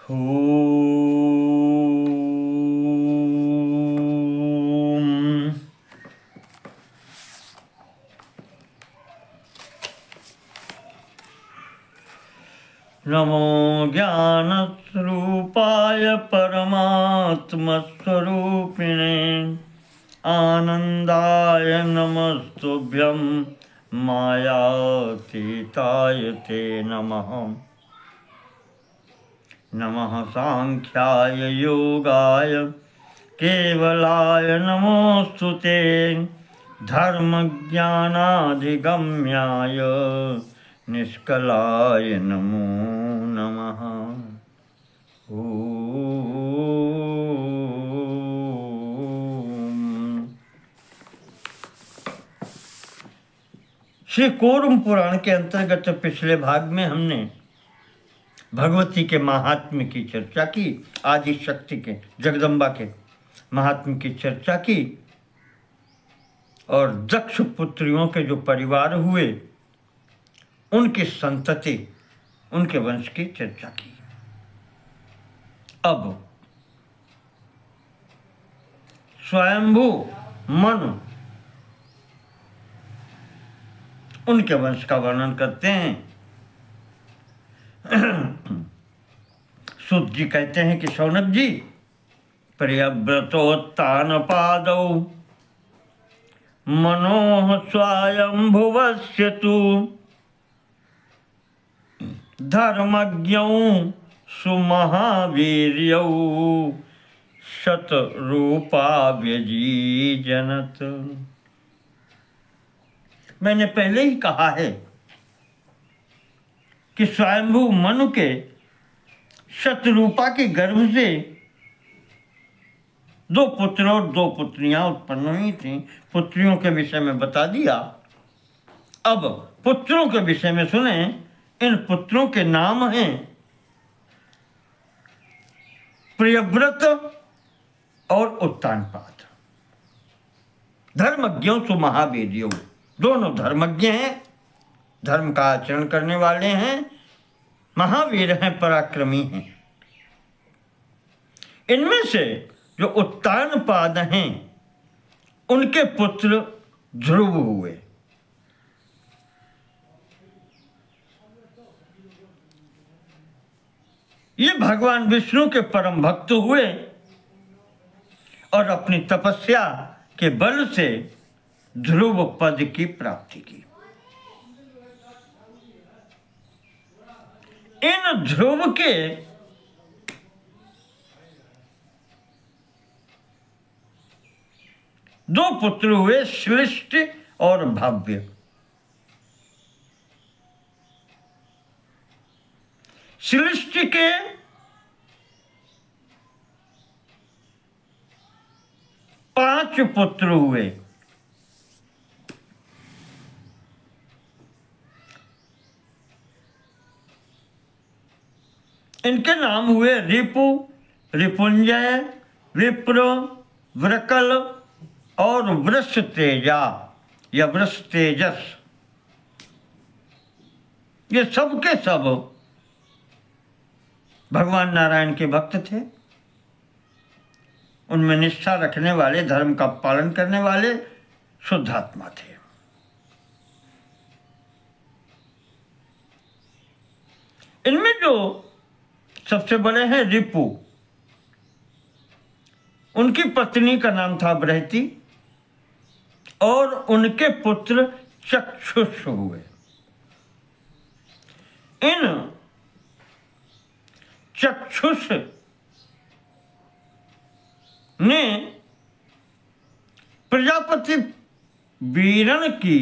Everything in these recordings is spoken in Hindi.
ॐ नमो ज्ञानस्वरूपाय परमात्मस्वरूपिणे आनन्दाय नमस्तुभ्यं मायातीताय ते नमः। नमः सांख्याय योगाय केवलाय नमोऽस्तु ते धर्मज्ञानाधिगम्याय निष्कलाय नमो नमः। श्री कूर्म पुराण के अंतर्गत पिछले भाग में हमने भगवती के महात्म्य की चर्चा की, आदि शक्ति के, जगदम्बा के महात्म्य की चर्चा की और दक्ष पुत्रियों के जो परिवार हुए उनकी संतति, उनके वंश की चर्चा की। अब स्वयंभू मनु उनके वंश का वर्णन करते हैं। सूत जी कहते हैं कि शौनक जी, प्रियव्रतोत्तान पादौ मनोः स्वयंभुवस्य तु धर्मज्ञौ सुमहावीर्यौ शतरूपा व्यजीजनत। मैंने पहले ही कहा है कि स्वयंभू मनु के शतरूपा के गर्भ से 2 पुत्र और 2 पुत्रियां उत्पन्न हुई थीं। पुत्रियों के विषय में बता दिया। अब पुत्रों के विषय में सुने। इन पुत्रों के नाम हैं प्रियव्रत और उत्तानपाद। धर्मज्ञों सुमहावीर्यों, दोनों धर्मज्ञ हैं, धर्म का आचरण करने वाले हैं, महावीर हैं, पराक्रमी हैं। इनमें से जो उत्तानपाद हैं उनके पुत्र ध्रुव हुए। ये भगवान विष्णु के परम भक्त हुए और अपनी तपस्या के बल से ध्रुव पद की प्राप्ति की। इन ध्रुव के दो पुत्र हुए, श्लिष्ट और भव्य। श्लिष्ट के 5 पुत्र हुए। इनके नाम हुए रिपु, रिपुंजय, विप्र, वृकल और वृषतेजा या वृषतेजस। ये सब के सब भगवान नारायण के भक्त थे। उनमें निष्ठा रखने वाले, धर्म का पालन करने वाले शुद्धात्मा थे। इनमें जो सबसे बड़े हैं रिपु, उनकी पत्नी का नाम था बृहति और उनके पुत्र चक्षुष हुए। इन चक्षुष ने प्रजापति वीरण की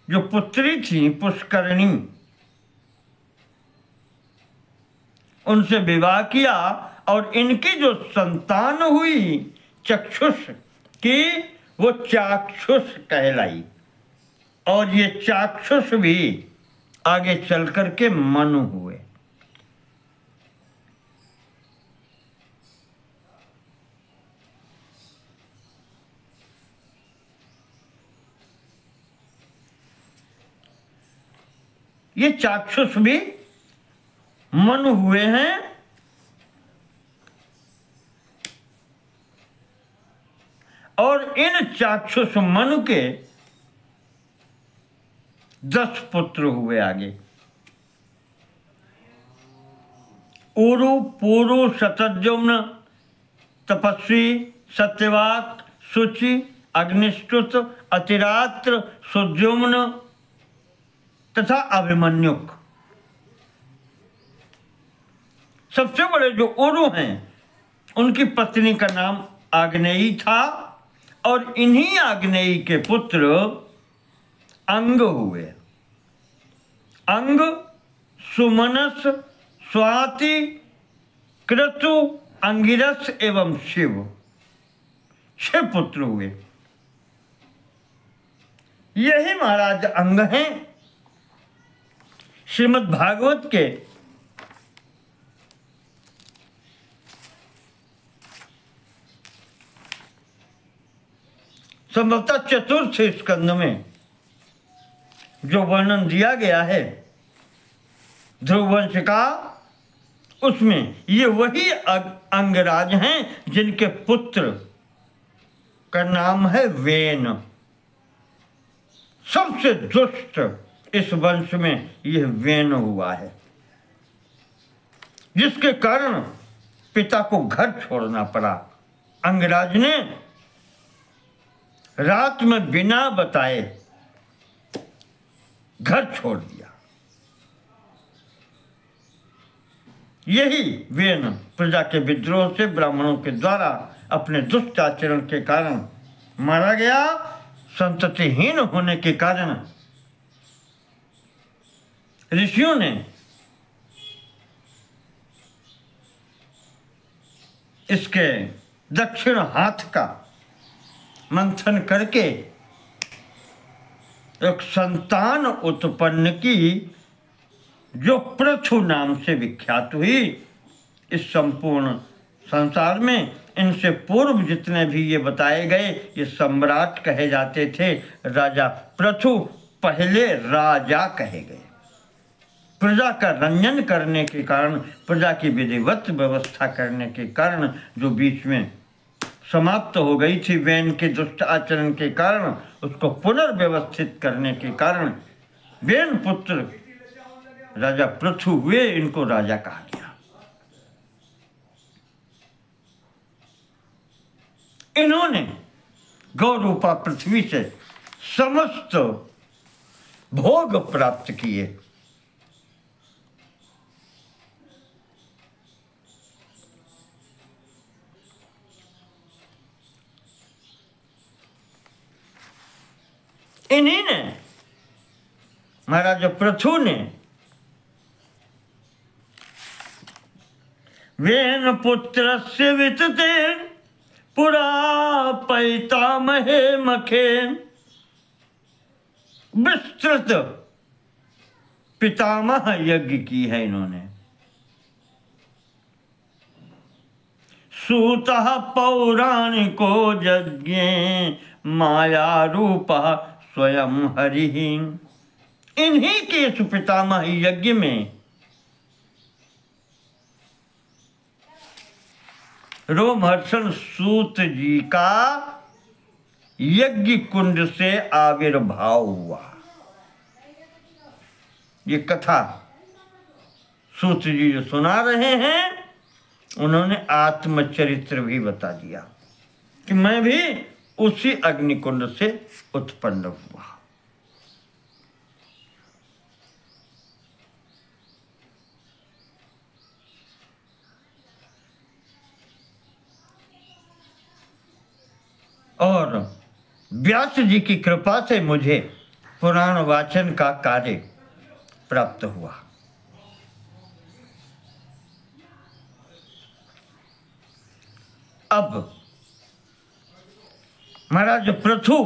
जो पुत्री थी पुष्करणी, उनसे विवाह किया और इनकी जो संतान हुई चक्षुष की, वो चाक्षुष कहलाई। और ये चाक्षुष भी आगे चल करके मनु हुए। ये चाक्षुष भी मनु हुए हैं और इन चाक्षुष मनु के 10 पुत्र हुए आगे। उरु, पुरु, शतद्युम्न, तपस्वी, सत्यवाक, शुचि, अग्निष्टुत, अतिरात्र, सुद्युम्न तथा अभिमन्युक। सबसे बड़े जो उरु हैं उनकी पत्नी का नाम आग्नेयी था और इन्हीं आग्नेयी के पुत्र अंग हुए। अंग, सुमनस, स्वाति, क्रतु, अंगिरस एवं शिव 6 पुत्र हुए। यही महाराज अंग हैं श्रीमद् भागवत के संभवतः 4th स्कंद में जो वर्णन दिया गया है ध्रुववंश का, उसमें ये वही अंगराज हैं जिनके पुत्र का नाम है वेन। सबसे दुष्ट इस वंश में यह वेन हुआ है, जिसके कारण पिता को घर छोड़ना पड़ा। अंगराज ने रात में बिना बताए घर छोड़ दिया। यही वेन प्रजा के विद्रोह से ब्राह्मणों के द्वारा अपने दुष्ट आचरण के कारण मारा गया। संततिहीन होने के कारण ऋषियों ने इसके दक्षिण हाथ का मंथन करके एक संतान उत्पन्न की, जो पृथु नाम से विख्यात हुई। इस संपूर्ण संसार में इनसे पूर्व जितने भी ये बताए गए ये सम्राट कहे जाते थे। राजा पृथु पहले राजा कहे गए। प्रजा का रंजन करने के कारण, प्रजा की विधिवत व्यवस्था करने के कारण जो बीच में समाप्त हो गई थी वेन के दुष्ट आचरण के कारण, उसको पुनर्व्यवस्थित करने के कारण वेन पुत्र राजा पृथु हुए। इनको राजा कहा गया। इन्होंने गौरूपा पृथ्वी से समस्त भोग प्राप्त किए। इन्हीं ने, महाराज पृथु ने वेन पुत्रस्य वितते पुरा पैतामहे मखे विस्तृत पितामह यज्ञ की है इन्होंने। सूतः पौराणिको यज्ञे माया रूपः स्वयं हरि। इन्हीं के इस पितामह यज्ञ में रोमहर्षण सूत जी का यज्ञ कुंड से आविर्भाव हुआ। ये कथा सूत जी जो सुना रहे हैं उन्होंने आत्मचरित्र भी बता दिया कि मैं भी उसी अग्निकुंड से उत्पन्न हुआ। और व्यास जी की कृपा से मुझे पुराण वाचन का कार्य प्राप्त हुआ। अब महाराज पृथु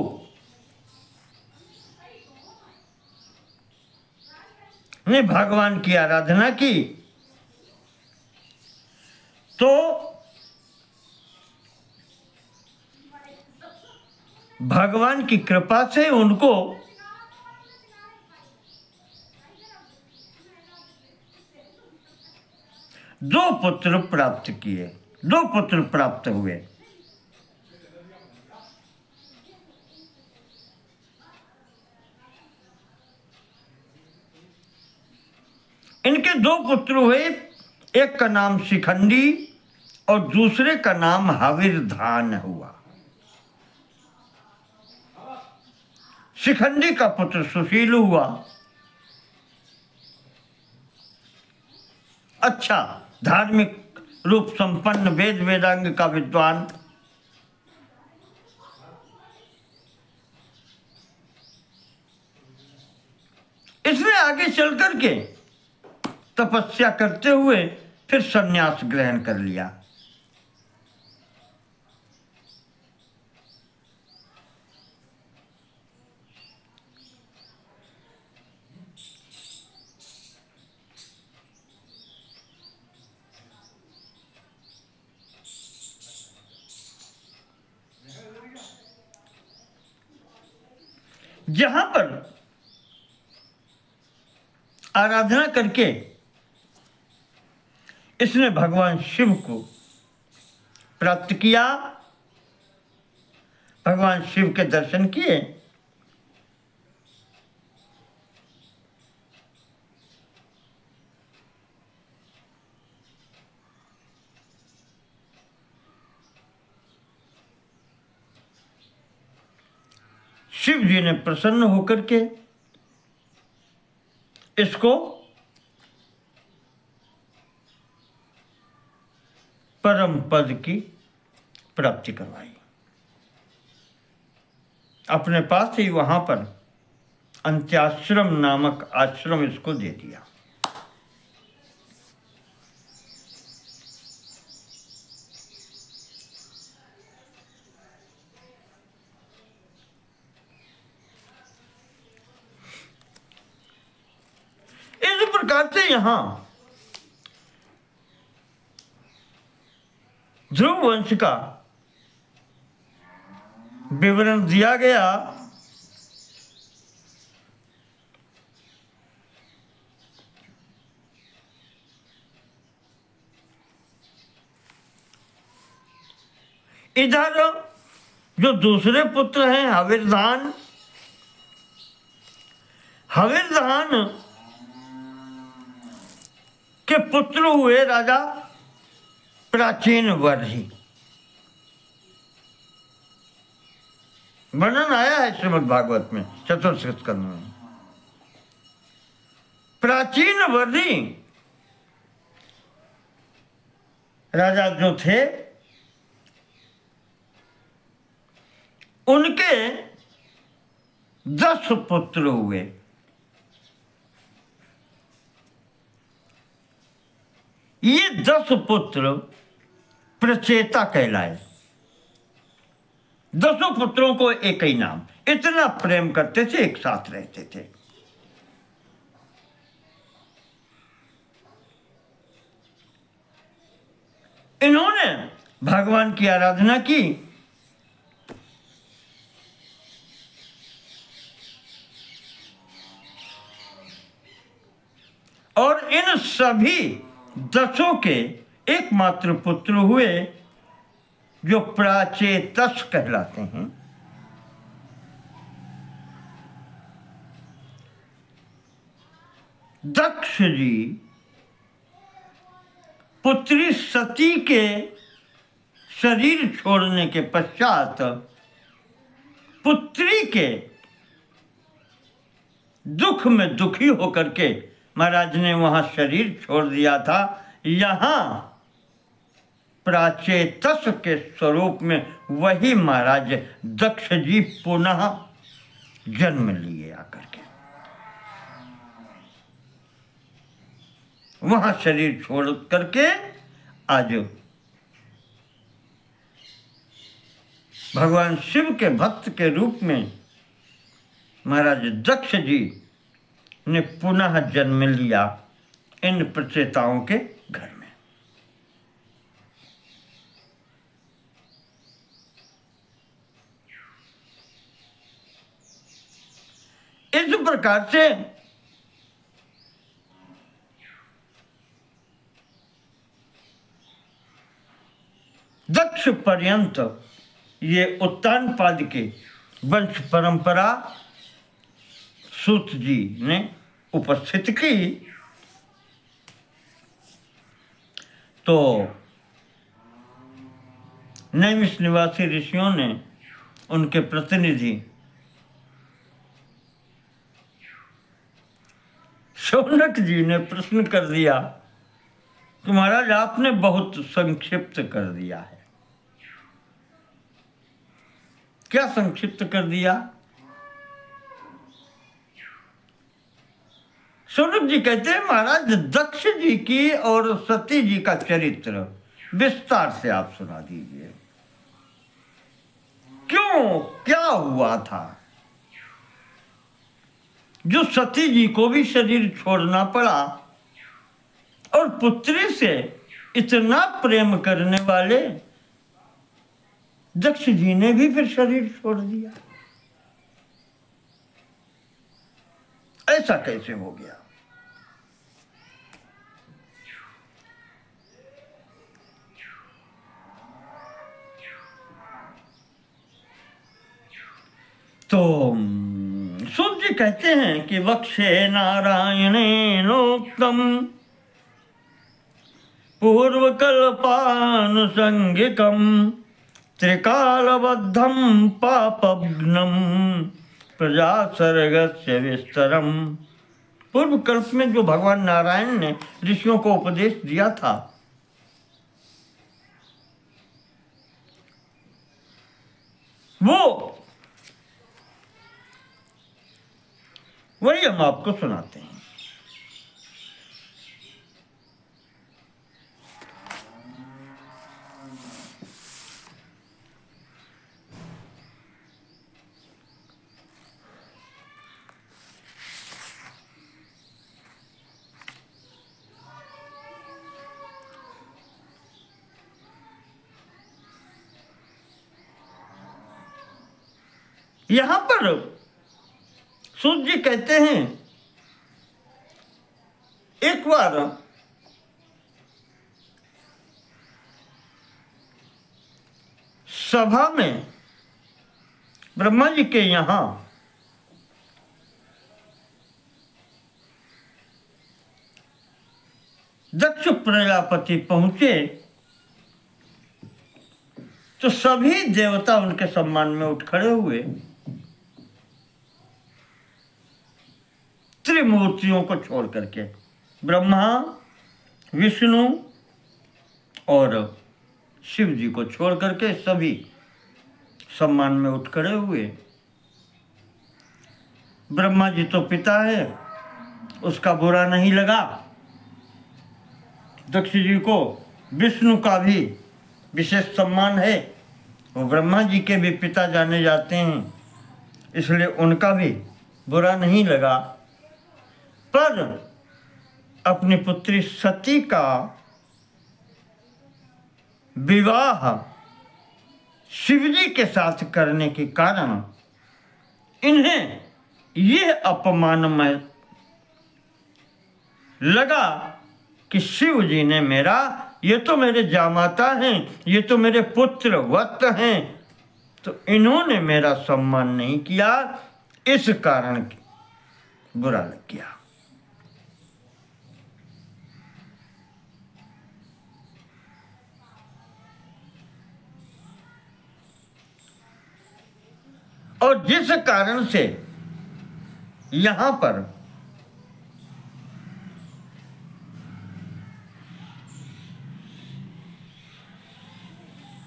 ने भगवान की आराधना की तो भगवान की कृपा से उनको दो पुत्र प्राप्त हुए। दो पुत्र हुए, एक का नाम शिखंडी और दूसरे का नाम हविर्धान हुआ। शिखंडी का पुत्र सुशील हुआ, अच्छा धार्मिक रूप संपन्न, वेद वेदांग का विद्वान। इसने आगे चल करके तपस्या करते हुए फिर संन्यास ग्रहण कर लिया। जहां पर आराधना करके इसने भगवान शिव को प्राप्त किया, भगवान शिव के दर्शन किए। शिव जी ने प्रसन्न होकर के इसको परम पद की प्राप्ति करवाई। अपने पास ही वहां पर अंत्याश्रम नामक आश्रम इसको दे दिया। इस प्रकार से यहां ध्रुव वंश का विवरण दिया गया। इधर जो दूसरे पुत्र हैं हविर्धान, हविर्धान के पुत्र हुए राजा प्राचीन वर्षी। वर्णन आया है श्रीमद् भागवत में चतुर्थ स्कंध में। प्राचीन वर्षी राजा जो थे उनके 10 पुत्र हुए। ये 10 पुत्र प्रचेता कहलाए। 10 पुत्रों को एक ही नाम, इतना प्रेम करते थे, एक साथ रहते थे। इन्होंने भगवान की आराधना की और इन सभी 10 के एकमात्र पुत्र हुए जो प्राचेतस कहलाते हैं। दक्ष जी पुत्री सती के शरीर छोड़ने के पश्चात पुत्री के दुख में दुखी होकर के महाराज ने वहां शरीर छोड़ दिया था। यहां प्राचेतस के स्वरूप में वही महाराज दक्ष जी पुनः जन्म लिए आकर के, वहां शरीर छोड़ करके आज भगवान शिव के भक्त के रूप में महाराज दक्ष जी ने पुनः जन्म लिया इन प्रचेताओं के घर में। इस प्रकार से दक्ष पर्यंत ये उत्तानपाद के वंश परंपरा सूत जी ने उपस्थित की। तो नैमिष निवासी ऋषियों ने उनके प्रतिनिधि शौनक जी ने प्रश्न कर दिया कि महाराज आपने बहुत संक्षिप्त कर दिया है। क्या संक्षिप्त कर दिया? शौनक जी कहते हैं महाराज दक्ष जी की और सती जी का चरित्र विस्तार से आप सुना दीजिए। क्यों, क्या हुआ था जो सती जी को भी शरीर छोड़ना पड़ा और पुत्री से इतना प्रेम करने वाले दक्ष जी ने भी फिर शरीर छोड़ दिया? ऐसा कैसे हो गया? तो सूत जी कहते हैं कि वक्षे नारायणेनोक्तम पूर्वकल्पानुसंगिकम त्रिकालबद्धम पापघ्नम प्रजा सर्गस्य विस्तरम। पूर्व कल्प में जो भगवान नारायण ने ऋषियों को उपदेश दिया था, वो वही हम आपको सुनाते हैं। यहां पर सूत जी कहते हैं एक बार सभा में ब्रह्मा जी के यहां दक्ष प्रजापति पहुंचे तो सभी देवता उनके सम्मान में उठ खड़े हुए। त्रिमूर्तियों को छोड़ करके, ब्रह्मा, विष्णु और शिव जी को छोड़ करके सभी सम्मान में उठ खड़े हुए। ब्रह्मा जी तो पिता है, उसका बुरा नहीं लगा। दक्ष जी को विष्णु का भी विशेष सम्मान है, वो ब्रह्मा जी के भी पिता जाने जाते हैं, इसलिए उनका भी बुरा नहीं लगा। पर अपनी पुत्री सती का विवाह शिवजी के साथ करने के कारण इन्हें यह अपमानमय लगा कि शिव जी ने ये तो मेरे जामाता हैं, ये तो मेरे पुत्र वत्स हैं, तो इन्होंने मेरा सम्मान नहीं किया, इस कारण बुरा लग गया। और जिस कारण से यहां पर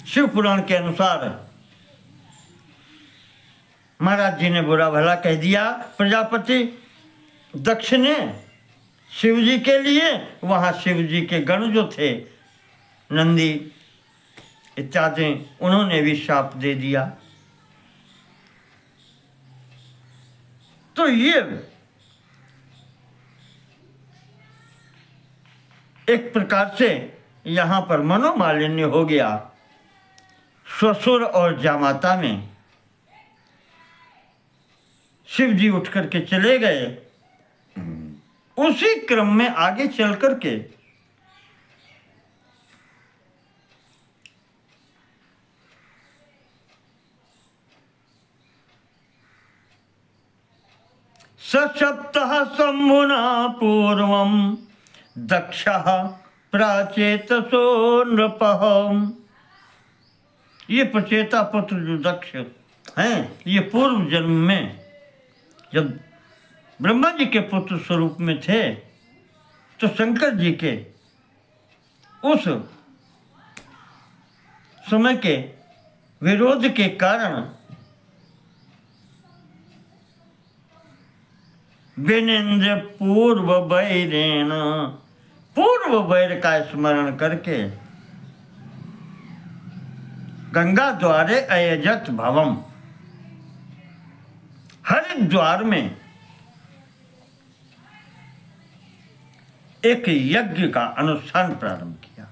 शिव पुराण के अनुसार महाराज जी ने बुरा भला कह दिया, प्रजापति दक्ष ने शिव जी के लिए, वहां शिव जी के गण जो थे नंदी इत्यादि, उन्होंने भी शाप दे दिया। तो ये एक प्रकार से यहां पर मनोमालिन्य हो गया ससुर और जामाता में। शिव जी उठ करके चले गए। उसी क्रम में आगे चल करके सप्तः शंभुना पूर्वम दक्षः प्राचेतसो नृपः। ये प्रचेता पुत्र जो दक्ष हैं, ये पूर्व जन्म में जब ब्रह्मा जी के पुत्र स्वरूप में थे तो शंकर जी के उस समय के विरोध के कारण विनेन्द्र पूर्व वैरेण, पूर्व वैर का स्मरण करके गंगा द्वारे अयजत भवम, हरिद्वार में एक यज्ञ का अनुष्ठान प्रारंभ किया।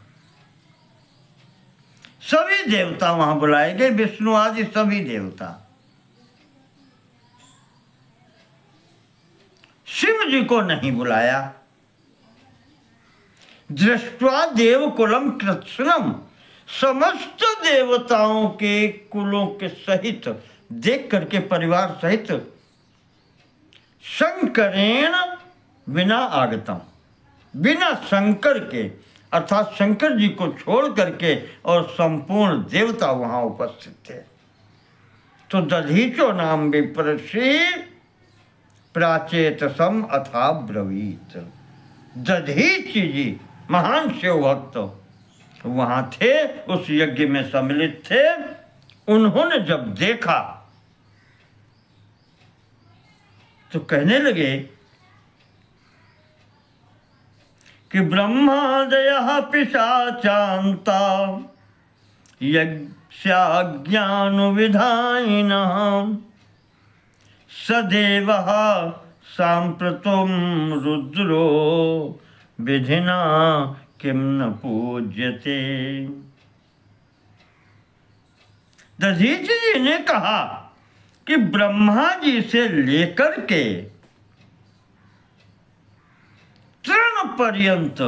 सभी देवता वहां बुलाए गए, विष्णु आदि सभी देवता। शिव जी को नहीं बुलाया। दृष्ट्वा देवकुलम कृत्स्नम, समस्त देवताओं के कुलों के सहित देख करके परिवार सहित शंकरेण बिना आगतम, बिना शंकर के अर्थात शंकर जी को छोड़ करके और संपूर्ण देवता वहां उपस्थित थे। तो दधीचो नाम विप्रषि प्राचेतसम अथा ब्रवीत। दधीच जी महान शिव भक्त वहां थे, उस यज्ञ में सम्मिलित थे। उन्होंने जब देखा तो कहने लगे कि ब्रह्मादयः पिशाचान्ता यज्ञानुविधायिनः सदेवः साम्प्रतं रुद्रो विधिना किम न पूज्यते। दधीच जी ने कहा कि ब्रह्मा जी से लेकर के तृण पर्यंत,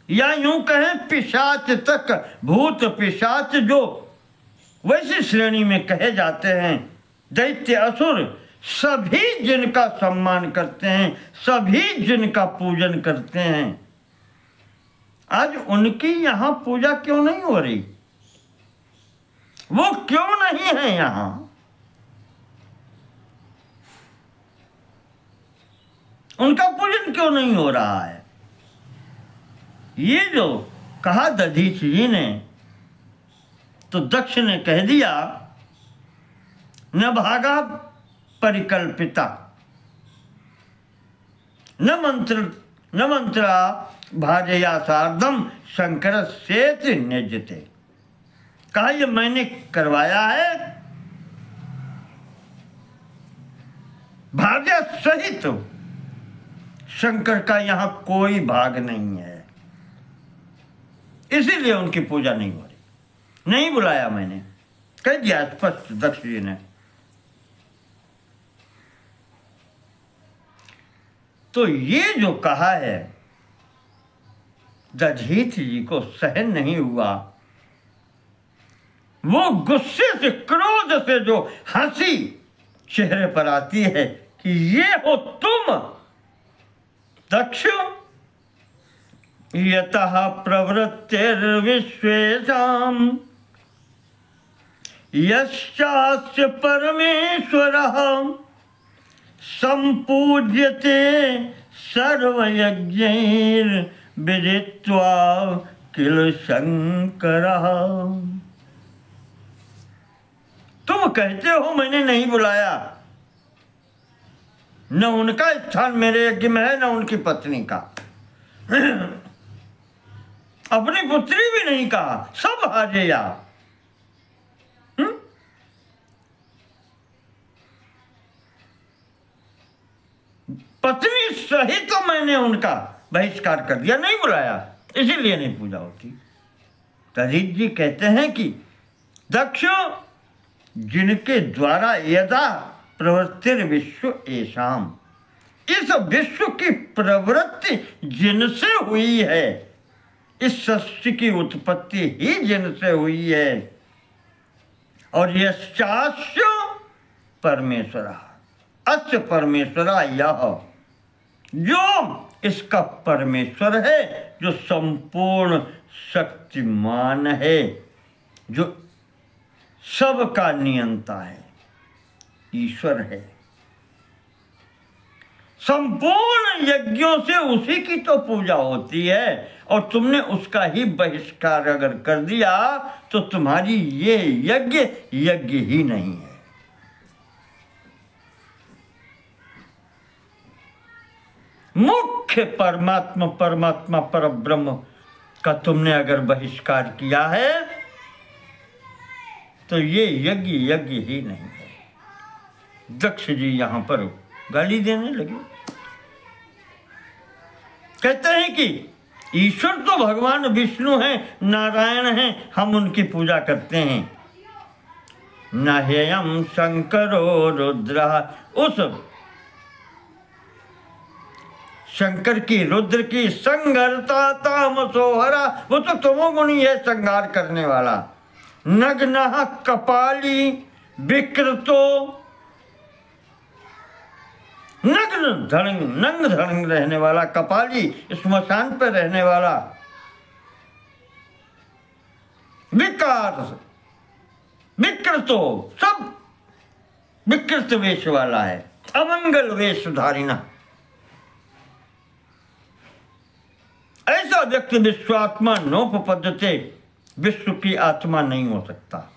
या यूं कहें पिशाच तक, भूत पिशाच जो वैसी श्रेणी में कहे जाते हैं, दैत्य असुर, सभी जिनका सम्मान करते हैं, सभी जिनका पूजन करते हैं, आज उनकी यहां पूजा क्यों नहीं हो रही? वो क्यों नहीं है यहां? उनका पूजन क्यों नहीं हो रहा है? ये जो कहा दधीच जी ने, तो दक्ष ने कह दिया न भागा परिकल्पिता न मंत्रा भाजया सार्धम शंकर से निजते। कहा ये मैंने करवाया है, भाग्य सहित शंकर का यहां कोई भाग नहीं है, इसीलिए उनकी पूजा नहीं हो रही। नहीं बुलाया मैंने, कह दिया स्पष्ट दक्ष जी ने। तो ये जो कहा है, दधीच जी को सहन नहीं हुआ। वो गुस्से से, क्रोध से जो हंसी चेहरे पर आती है कि ये हो तुम दक्ष, यतः प्रवृत्तिर्विश्वेषां यश्चास्य परमेश्वरः संपूज्यते सर्वयज्ञैर्विदित्वा किल शंकरः। तुम कहते हो मैंने नहीं बुलाया, न उनका स्थान मेरे यज्ञ में है, न उनकी पत्नी का, अपनी पुत्री भी नहीं कहा, सब हाजेया। पत्नी सहित तो मैंने उनका बहिष्कार कर दिया, नहीं बुलाया, इसीलिए नहीं पूजा होती। दधीच जी कहते हैं कि दक्ष, जिनके द्वारा यदा प्रवृत्तिर विश्व एषाम, इस विश्व की प्रवृत्ति जिनसे हुई है, इस सृष्टि की उत्पत्ति ही जिनसे हुई है, और यश्चास्य परमेश्वर, अस्य परमेश्वरा, यह जो इसका परमेश्वर है जो संपूर्ण शक्तिमान है, जो सबका नियंता है, ईश्वर है। संपूर्ण यज्ञों से उसी की तो पूजा होती है, और तुमने उसका ही बहिष्कार अगर कर दिया तो तुम्हारी ये यज्ञ यज्ञ ही नहीं है। मुख्य परमात्मा परब्रह्म का तुमने अगर बहिष्कार किया है तो ये यज्ञ यज्ञ ही नहीं है। दक्ष जी यहां पर गाली देने लगे, कहते हैं कि ईश्वर तो भगवान विष्णु हैं, नारायण हैं, हम उनकी पूजा करते हैं। न हेयम शंकरो रुद्र, उस शंकर की, रुद्र की संगरता तामसोहरा, वो तो तमोगुणी है, संहार करने वाला। नग्नः कपाली विकृतो, नंग धड़ंग रहने वाला, कपाली स्मशान पर रहने वाला, विकार विकृतो, सब विकृत वेश वाला है, अमंगल वेश धारिणा। ऐसा व्यक्ति विश्वात्मा नोपपद्यते, विश्व की आत्मा नहीं हो सकता।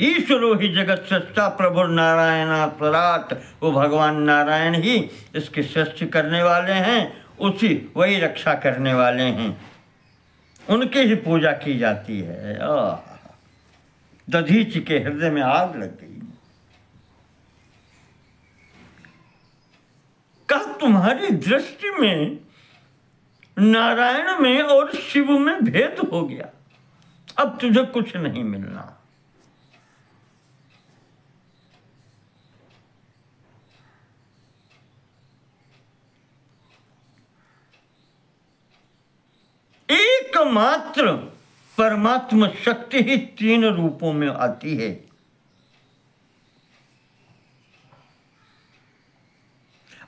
ईश्वरो ही जगत सृष्टा प्रभु नारायण परात, वो भगवान नारायण ही इसकी सृष्टि करने वाले हैं, उसी वही रक्षा करने वाले हैं, उनकी ही पूजा की जाती है। दधीचि के हृदय में आग लग गई। कहा तुम्हारी दृष्टि में नारायण में और शिव में भेद हो गया, अब तुझे कुछ नहीं मिलना। एकमात्र परमात्मा शक्ति ही तीन रूपों में आती है,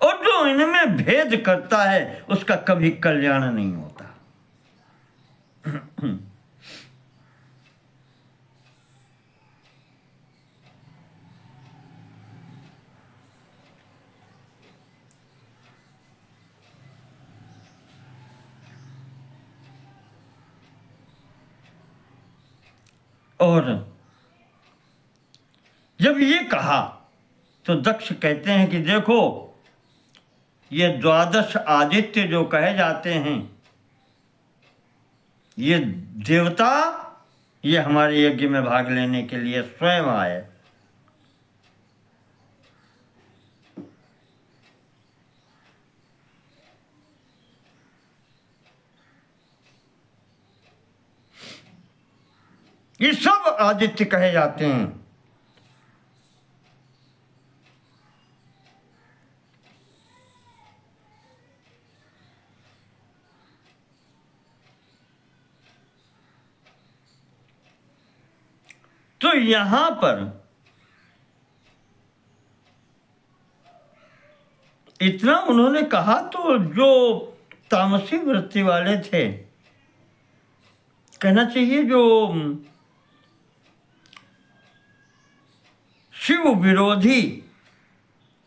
और जो इनमें भेद करता है उसका कभी कल्याण नहीं होता। और जब ये कहा तो दक्ष कहते हैं कि देखो, ये द्वादश आदित्य जो कहे जाते हैं, ये देवता, ये हमारे यज्ञ में भाग लेने के लिए स्वयं आए। ये सब आदित्य कहे जाते हैं। तो यहां पर इतना उन्होंने कहा, तो जो तामसी वृत्ति वाले थे, कहना चाहिए जो शिव विरोधी,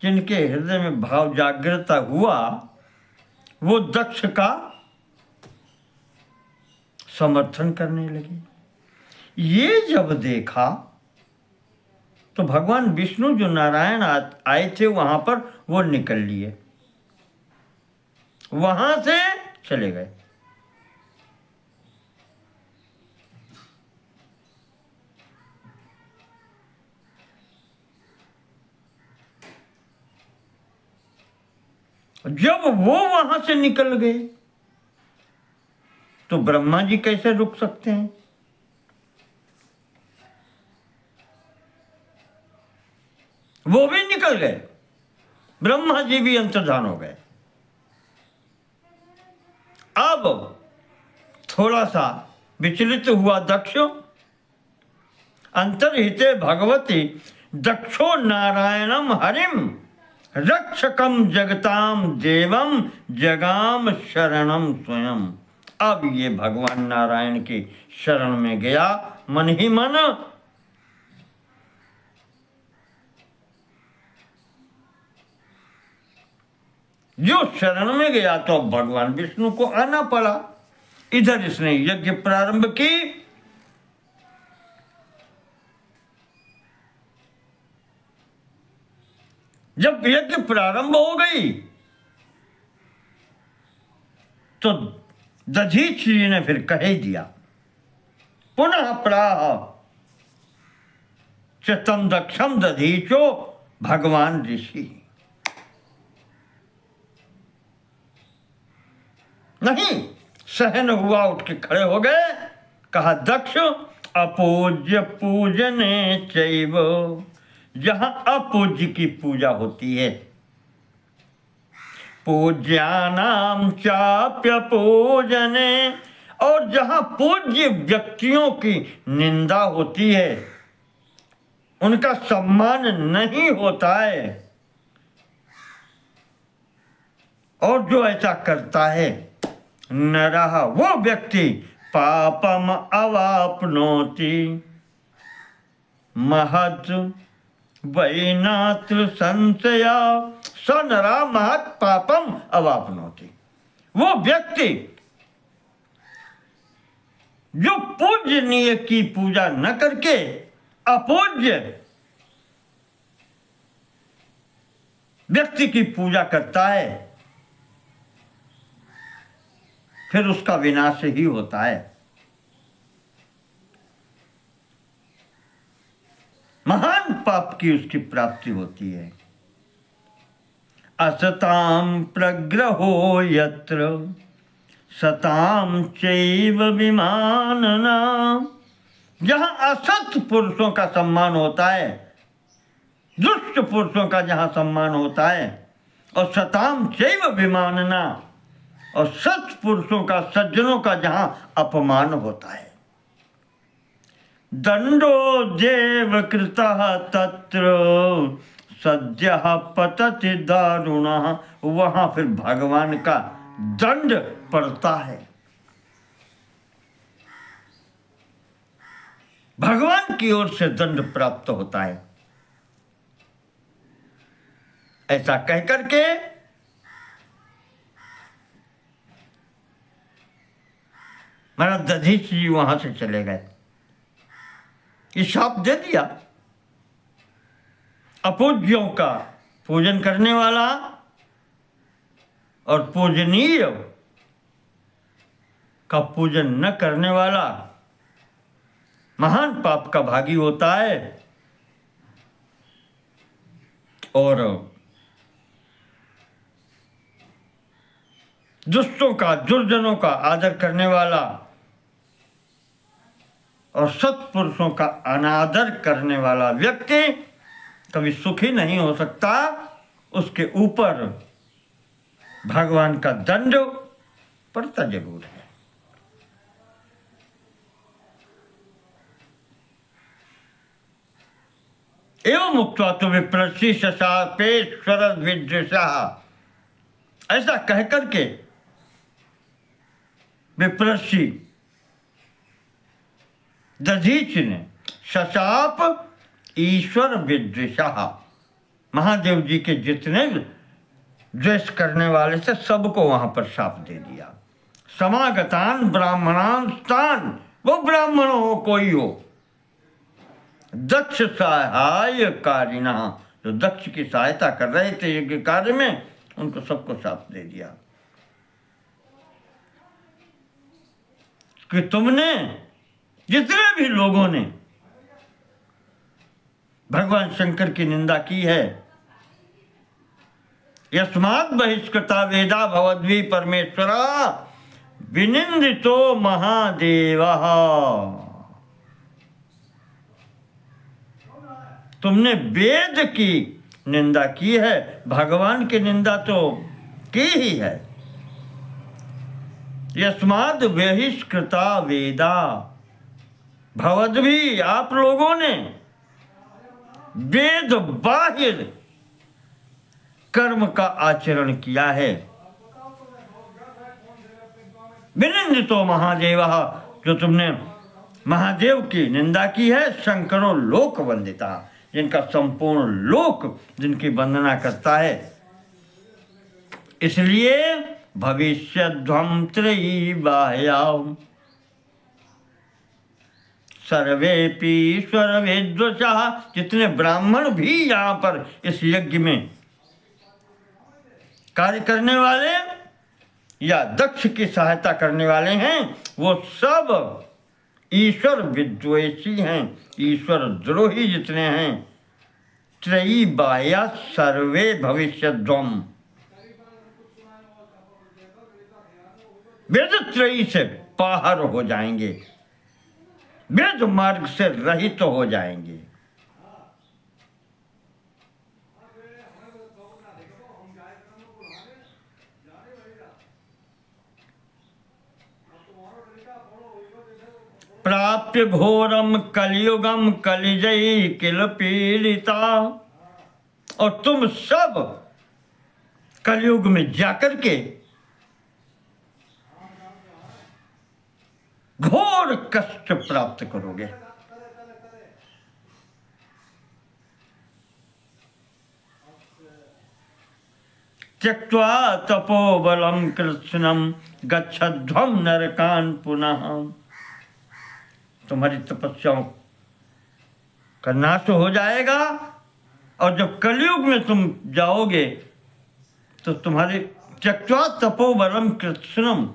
जिनके हृदय में भाव जागृत हुआ, वो दक्ष का समर्थन करने लगे। ये जब देखा तो भगवान विष्णु जो नारायण आए थे वहां पर, वो निकल लिए, वहां से चले गए। जब वो वहां से निकल गए तो ब्रह्मा जी कैसे रुक सकते हैं? वो भी निकल गए, ब्रह्मा जी भी अंतर्धान हो गए। अब थोड़ा सा विचलित हुआ दक्ष, अंतर्हिते भगवती दक्षो नारायणम हरिम रक्षकम जगताम देवम जगाम शरणम स्वयं। अब ये भगवान नारायण के शरण में गया मन ही मन। जो शरण में गया तो अब भगवान विष्णु को आना पड़ा। इधर इसने यज्ञ प्रारंभ की। जब यज्ञ प्रारंभ हो गई तो दधीच जी ने फिर कह ही दिया, पुनः प्राह चितम दक्षम दधीचो भगवान ऋषि। नहीं सहन हुआ, उठ के खड़े हो गए। कहा, दक्ष अपूज्य पूजने चैव, जहां अपूज्य की पूजा होती है, पूज्यानाम चाप्य पूजने, और जहां पूज्य व्यक्तियों की निंदा होती है, उनका सम्मान नहीं होता है, और जो ऐसा करता है नरः वो व्यक्ति पापम अवाप्नोति महत् वैनात्र संशया स नरा महत् पापम अवाप्नोति। वो व्यक्ति जो पूजनीय की पूजा न करके अपूज्य व्यक्ति की पूजा करता है, फिर उसका विनाश ही होता है। महान पाप की उसकी प्राप्ति होती है। असताम प्रग्रहो यत्र सताम चैव विमानना। जहां असत पुरुषों का सम्मान होता है, दुष्ट पुरुषों का जहां सम्मान होता है, और सताम चैव विमानना, और सत पुरुषों का, सज्जनों का जहां अपमान होता है। दंडो देव कृतः तत्र सद्यः पतति दारुणः। वहां फिर भगवान का दंड पड़ता है। भगवान की ओर से दंड प्राप्त होता है। ऐसा कहकर के महाराज दधीच जी वहां से चले गए। ये शाप दे दिया, अपूज्यों का पूजन करने वाला और पूजनीय का पूजन न करने वाला महान पाप का भागी होता है, और दुष्टों का, दुर्जनों का आदर करने वाला और सत्पुरुषों का अनादर करने वाला व्यक्ति कभी सुखी नहीं हो सकता। उसके ऊपर भगवान का दंड पड़ता जरूर है। एवं मुक्त्वा तो विप्रसी शशापेश्वर विद्वेषा। ऐसा कहकर के विप्रसी दधीच ने शशाप ईश्वर विद्वेषा, महादेव जी के जितने द्वेष करने वाले से सबको वहां पर शाप दे दिया। समागतान ब्राह्मणान स्थान, वो ब्राह्मण हो कोई हो, दक्ष सहायकारिणा, जो दक्ष की सहायता कर रहे थे यज्ञ कार्य में, उनको सबको शाप दे दिया कि तुमने, जितने भी लोगों ने भगवान शंकर की निंदा की है, यस्मात् बहिष्कृता वेदा भवद्भिः परमेश्वरा विनिंदितो महादेवः। तुमने वेद की निंदा की है, भगवान की निंदा तो की ही है। यस्मात् बहिष्कृता वेदा भवद्भिः, आप लोगों ने वेद बाहिर कर्म का आचरण किया है। विनिंदितो महादेव, जो तुमने महादेव की निंदा की है, शंकरो लोक वंदिता, जिनका संपूर्ण लोक जिनकी वंदना करता है। इसलिए भविष्यध्वं त्रयी बाह्याम सर्वेपि ईश्वर विद्वषः, जितने ब्राह्मण भी यहाँ पर इस यज्ञ में कार्य करने वाले या दक्ष की सहायता करने वाले हैं, वो सब ईश्वर विद्वेषी हैं, ईश्वर द्रोही जितने हैं। त्रयी बाह्या सर्वे भविष्यध्वम, वेद त्रयी से बाहर हो जाएंगे, वेद मार्ग से रहित तो हो जाएंगे। प्राप्य घोरम कलियुगम कलिजयी किल पीड़िता, और तुम सब कलयुग में जाकर के घोर कष्ट प्राप्त करोगे। त्यक्त्वा तपोबलम कृत्स्नम गच्छध्वम नरकान पुनः, तुम्हारी तपस्याओं का नाश हो जाएगा, और जब कलयुग में तुम जाओगे तो तुम्हारे त्यक्त्वा तपोबलम कृत्स्नम,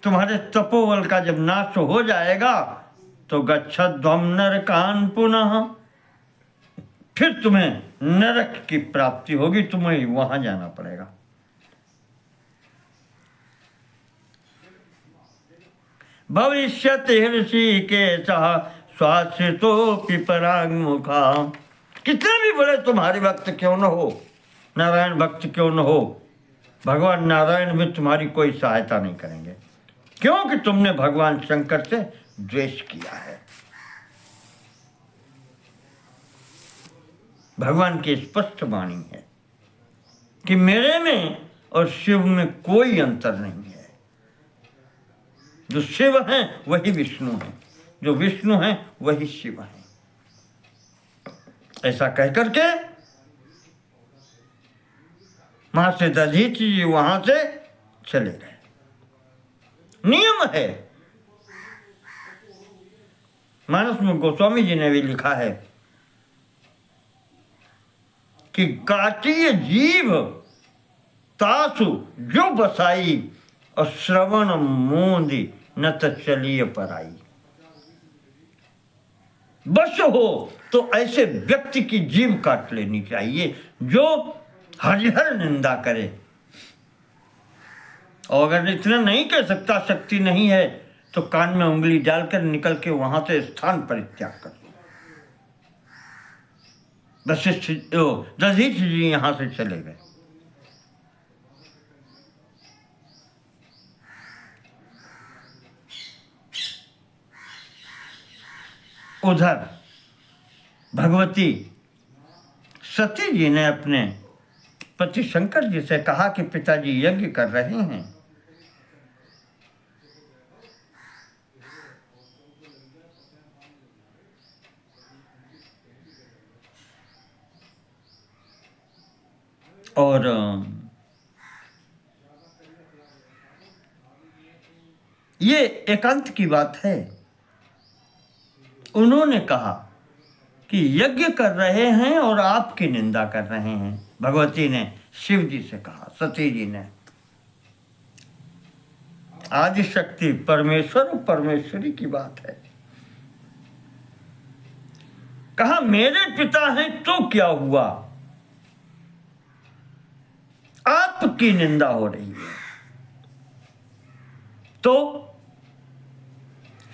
तुम्हारे तपोबल का जब नाश हो जाएगा तो गच्छध्वम नरकान पुनः, फिर तुम्हें नरक की प्राप्ति होगी, तुम्हें वहां जाना पड़ेगा। भविष्यति ऋषिकेशः स्वाश्रितो पिपरांगमुखा, कितने भी बड़े तुम्हारे भक्त क्यों न हो, नारायण भक्त क्यों न हो, भगवान नारायण भी तुम्हारी कोई सहायता नहीं करेंगे, क्योंकि तुमने भगवान शंकर से द्वेष किया है। भगवान की स्पष्ट वाणी है कि मेरे में और शिव में कोई अंतर नहीं है। जो शिव हैं वही विष्णु हैं, जो विष्णु हैं वही शिव हैं। ऐसा कहकर के वहां से दधीच जी वहां से चले गए। नियम है, मानस में गोस्वामी जी ने भी लिखा है कि काटिय जीव तासु जो बसाई, और श्रवण मूंदी न तो चलिए पराई। बस हो तो ऐसे व्यक्ति की जीव काट लेनी चाहिए जो हरिहर निंदा करे, और अगर इतना नहीं कर सकता, शक्ति नहीं है, तो कान में उंगली डालकर निकल के वहां से स्थान परित्याग कर। वशिष्ठ दधीच जी यहां से चले गए। उधर भगवती सती जी ने अपने पति शंकर जी से कहा कि पिताजी यज्ञ कर रहे हैं, और ये एकांत की बात है। उन्होंने कहा कि यज्ञ कर रहे हैं और आपकी निंदा कर रहे हैं। भगवती ने शिव जी से कहा, सती जी ने, आदि शक्ति परमेश्वर और परमेश्वरी की बात है। कहा मेरे पिता हैं तो क्या हुआ, आपकी निंदा हो रही है। तो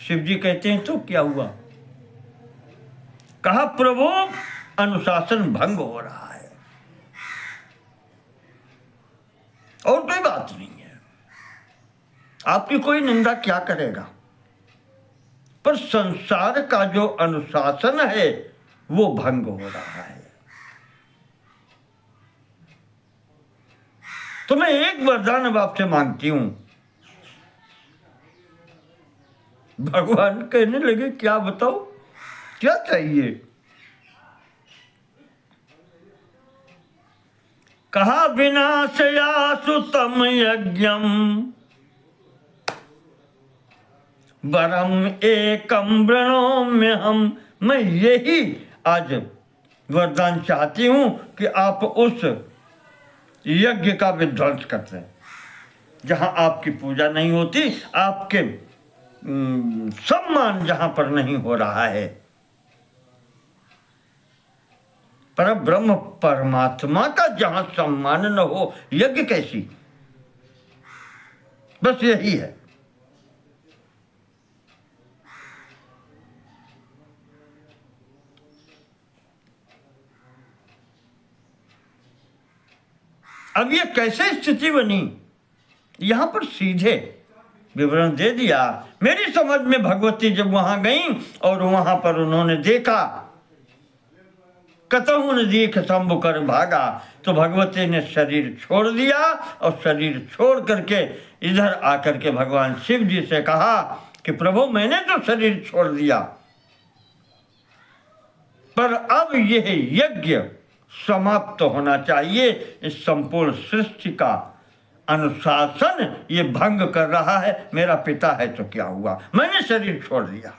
शिव जी कहते हैं तो क्या हुआ। कहा प्रभु अनुशासन भंग हो रहा है, और कोई बात नहीं है, आपकी कोई निंदा क्या करेगा, पर संसार का जो अनुशासन है वो भंग हो रहा है। तो मैं एक वरदान अब आपसे मांगती हूं। भगवान कहने लगे क्या बताओ, क्या चाहिए? कहा विनाशयासु तम यज्ञम वरम एकम वृणोम्य हम। मैं यही आज वरदान चाहती हूं कि आप उस यज्ञ का विध्वंस करते हैं जहां आपकी पूजा नहीं होती, आपके सम्मान जहां पर नहीं हो रहा है। पर ब्रह्म परमात्मा का जहां सम्मान न हो, यज्ञ कैसी? बस यही है। अब ये कैसे स्थिति बनी, यहां पर सीधे विवरण दे दिया। मेरी समझ में भगवती जब वहां गई और वहां पर उन्होंने देखा, कतहु न देख शंभु कर भागा, तो भगवती ने शरीर छोड़ दिया और शरीर छोड़ करके इधर आकर के भगवान शिव जी से कहा कि प्रभु मैंने तो शरीर छोड़ दिया, पर अब यह यज्ञ समाप्त होना चाहिए। इस संपूर्ण सृष्टि का अनुशासन ये भंग कर रहा है। मेरा पिता है तो क्या हुआ, मैंने शरीर छोड़ दिया।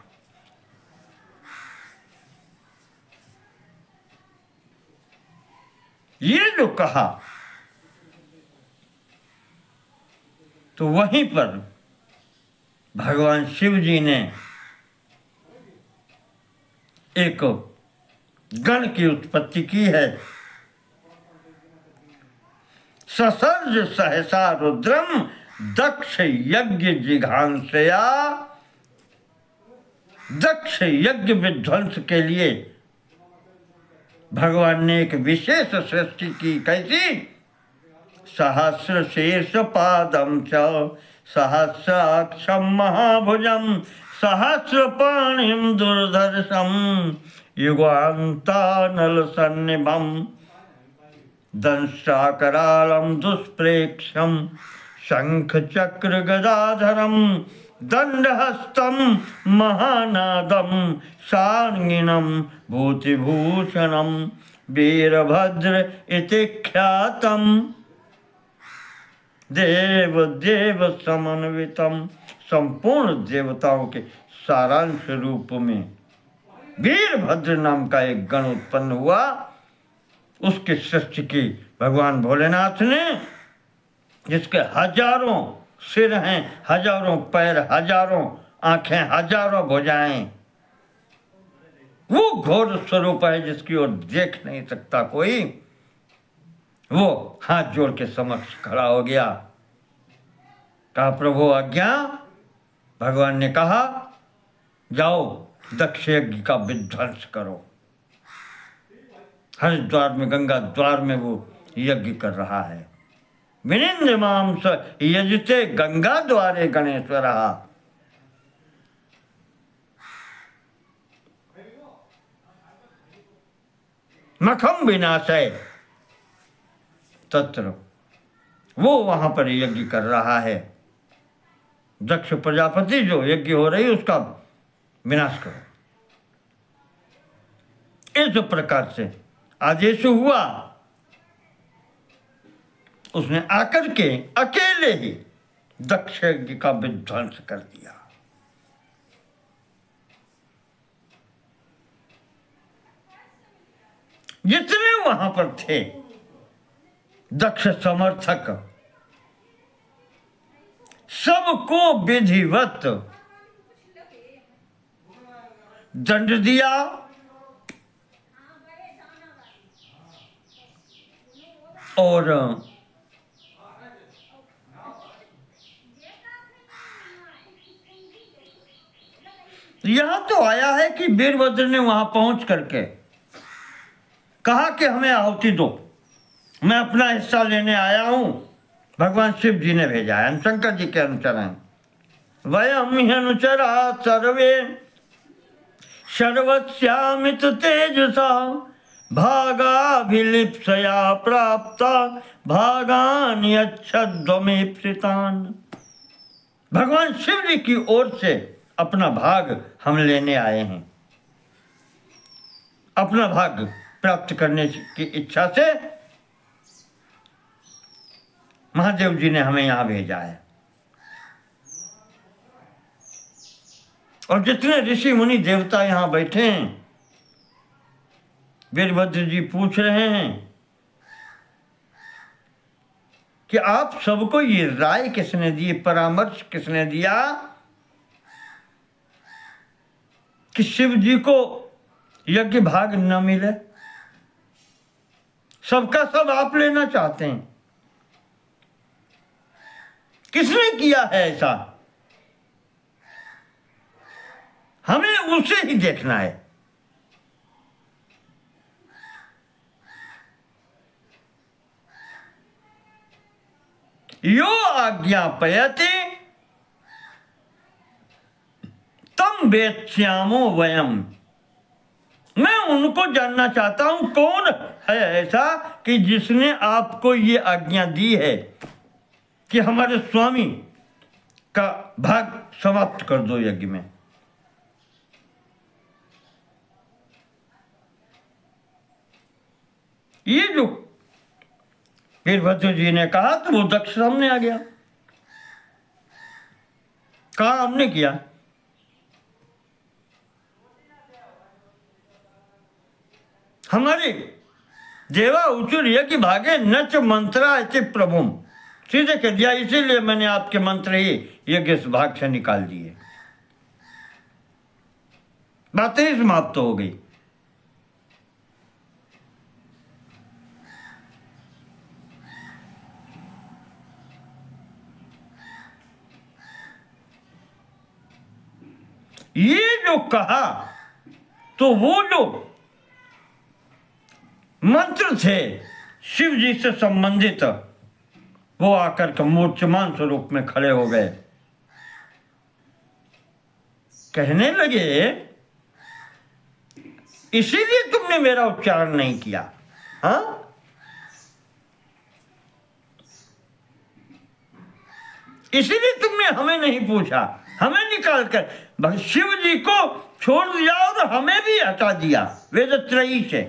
ये जो कहा, तो वहीं पर भगवान शिव जी ने एक गण की उत्पत्ति की है। ससर्ज सहसा रुद्रम दक्ष यज्ञ जिघांसया। दक्ष यज्ञ विध्वंस के लिए भगवान ने एक विशेष सृष्टि की। कैसी? सहस्र शीर्ष पादम च सहस्राक्षम महाभुजम सहस्र पाणिम दुर्धर्षम युगांतानल सन्निभम दंष्ट्राकरालम दुष्प्रेक्षम शंख चक्र गदाधरम दंडहस्तम महानादम सांगिनम भूतिभूषणम वीरभद्र इति ख्यातम देव देव समन्वितम। संपूर्ण देवताओं के सारांश रूप में वीरभद्र नाम का एक गण उत्पन्न हुआ। उसकी सृष्टि की भगवान भोलेनाथ ने, जिसके हजारों सिर हैं, हजारों पैर, हजारों आंखें, हजारों भुजाएं। वो घोर स्वरूप है जिसकी ओर देख नहीं सकता कोई। वो हाथ जोड़ के समक्ष खड़ा हो गया। कहा प्रभु आज्ञा। भगवान ने कहा जाओ दक्ष यज्ञ का विध्वंस करो। हरिद्वार में, गंगा द्वार में वो यज्ञ कर रहा है। विनिंद माम स यजते गंगा द्वारे गणेश्वर। मखम विनाशय तत्र। वो वहां पर यज्ञ कर रहा है। दक्ष प्रजापति जो यज्ञ हो रही उसका विनाश करो। इस प्रकार से आदेश हुआ। उसने आकर के अकेले ही दक्ष यज्ञ का विध्वंस कर दिया। जितने वहां पर थे दक्ष समर्थक, सबको विधिवत दंड दिया। और यहां तो आया है कि वीरभद्र ने वहां पहुंच करके कहा कि हमें आहुति दो, मैं अपना हिस्सा लेने आया हूं। भगवान शिव जी ने भेजा है, शंकर जी के अनुचर हैं। वयम अनुचरा सर्वे सर्वस्यामित तेजसा भागाभिलिप्सया प्राप्ता भागान यच्छध्वमीप्सितान। भगवान शिव जी की ओर से अपना भाग हम लेने आए हैं। अपना भाग प्राप्त करने की इच्छा से महादेव जी ने हमें यहां भेजा है। और जितने ऋषि मुनि देवता यहां बैठे हैं, वीरभद्र जी पूछ रहे हैं कि आप सबको ये राय किसने दी, परामर्श किसने दिया कि शिव जी को यज्ञ भाग न मिले? सबका सब आप लेना चाहते हैं। किसने किया है ऐसा? हमें उसे ही देखना है। यो आज्ञापयति तम वेत्स्यामो वयम। मैं उनको जानना चाहता हूं कौन है ऐसा कि जिसने आपको ये आज्ञा दी है कि हमारे स्वामी का भाग समाप्त कर दो यज्ञ में। ये जो वीरभद्र जी ने कहा तो वो दक्ष सामने आ गया, कहा हमने किया। हमारे देवा उचुर यज्ञ भागे नच मंत्रा इति प्रभुम। सीधे कह दिया, इसीलिए मैंने आपके मंत्र ही यज्ञ भाग से निकाल दिए। बातें ही समाप्त हो गई। ये जो कहा तो वो जो मंत्र थे शिव जी से संबंधित, वो आकर के मूर्छमान स्वरूप में खड़े हो गए। कहने लगे, इसीलिए तुमने मेरा उच्चारण नहीं किया? हाँ, इसीलिए तुमने हमें नहीं पूछा, हमें निकाल कर शिव जी को छोड़ दिया और हमें भी हटा दिया वेदत्रयी से,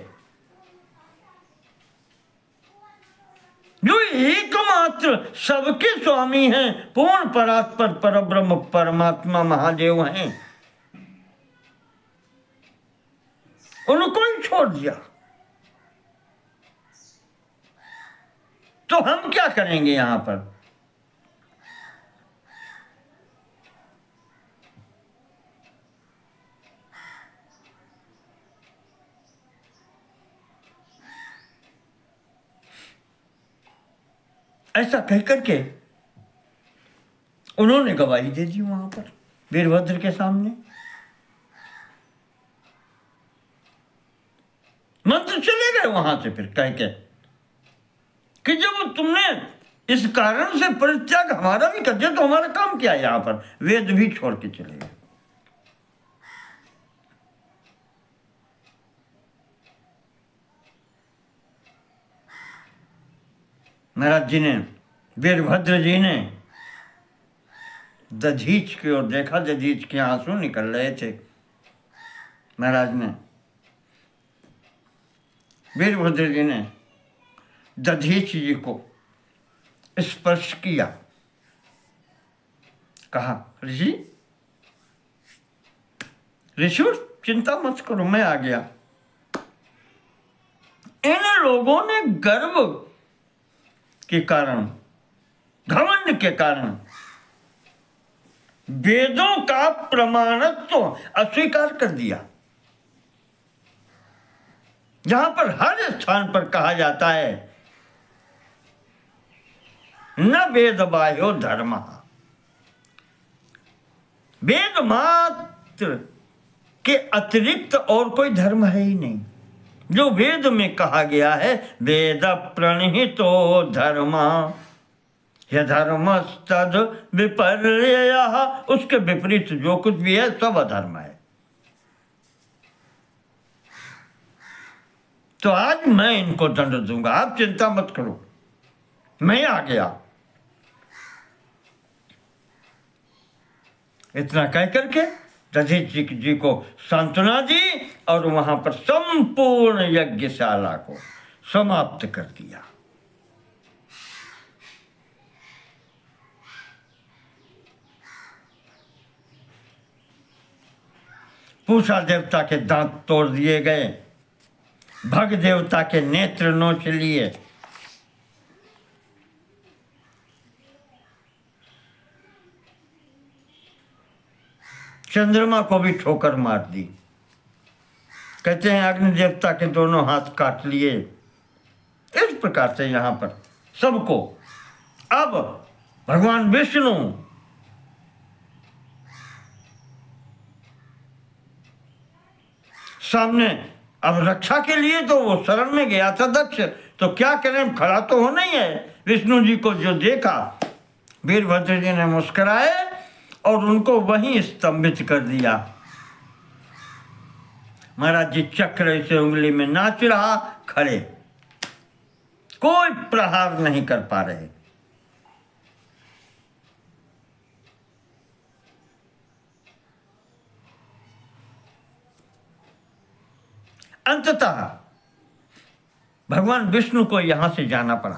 जो एकमात्र सबके स्वामी हैं, पूर्ण परात्पर परब्रह्म परमात्मा महादेव हैं, उनको ही छोड़ दिया। तो हम क्या करेंगे यहां पर? ऐसा कह करके उन्होंने गवाही दे दी वहां पर वीरभद्र के सामने। मंत्र चले गए वहां से फिर कह के कि जब तुमने इस कारण से परित्याग हमारा भी कर दिया तो हमारा काम क्या है यहां पर? वेद भी छोड़ के चले गए। महाराज जी ने, वीरभद्र जी ने दधीच की ओर देखा, दधीच के आंसू निकल रहे थे। महाराज ने, वीरभद्र जी ने दधीच जी को स्पर्श किया, कहा, ऋषि चिंता मत करो, मैं आ गया। इन लोगों ने गर्व के कारण, घमंड के कारण वेदों का प्रमाणत्व तो अस्वीकार कर दिया। जहां पर हर स्थान पर कहा जाता है न वेद बाह्यो धर्म, वेद मात्र के अतिरिक्त और कोई धर्म है ही नहीं। जो वेद में कहा गया है, वेद प्रणहितो धर्म यधर्मस्तद विपर्ययः, उसके विपरीत जो कुछ भी है सब अधर्म है। तो आज मैं इनको दंड दूंगा, आप चिंता मत करो, मैं आ गया। इतना कह करके दधीचि जी को सांत्वना दी और वहां पर संपूर्ण यज्ञशाला को समाप्त कर दिया। पूषा देवता के दांत तोड़ दिए गए, भग देवता के नेत्र नोच लिए, चंद्रमा को भी ठोकर मार दी। कहते हैं अग्नि देवता के दोनों हाथ काट लिए। इस प्रकार से यहां पर सबको, अब भगवान विष्णु सामने, अब रक्षा के लिए तो वो शरण में गया था दक्ष, तो क्या करें, खड़ा तो होना ही है। विष्णु जी को जो देखा, वीरभद्र जी ने मुस्कुराए और उनको वहीं स्तंभित कर दिया। महाराज जी चक्र से उंगली में नाच रहा, खड़े, कोई प्रहार नहीं कर पा रहे। अंततः भगवान विष्णु को यहां से जाना पड़ा।